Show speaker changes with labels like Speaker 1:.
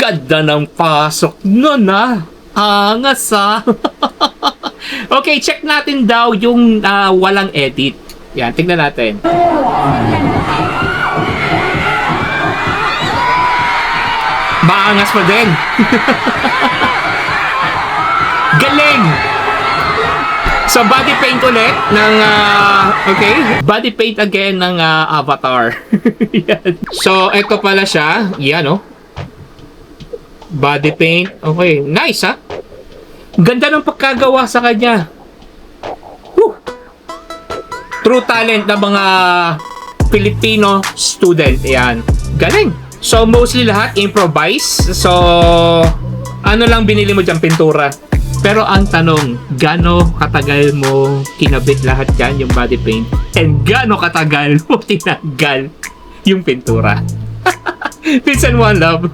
Speaker 1: Ganda ng pasok nun Angas Okay, check natin daw yung walang edit. Yan, tignan natin. Maangas pa din. Galing! So, body paint ulit ng, okay, body paint again ng Avatar. Yan. So, ito pala siya. Yan, body paint. Okay, nice, Ganda ng pagkagawa sa kanya. Woo! True talent ng mga Filipino student. Yan. Galing! So, mostly lahat improvise. So, ano lang binili mo dyan? Pintura. Pero ang tanong, gaano katagal mo kinabit lahat yan, yung body paint? And gaano katagal mo tinanggal yung pintura? Peace and one love.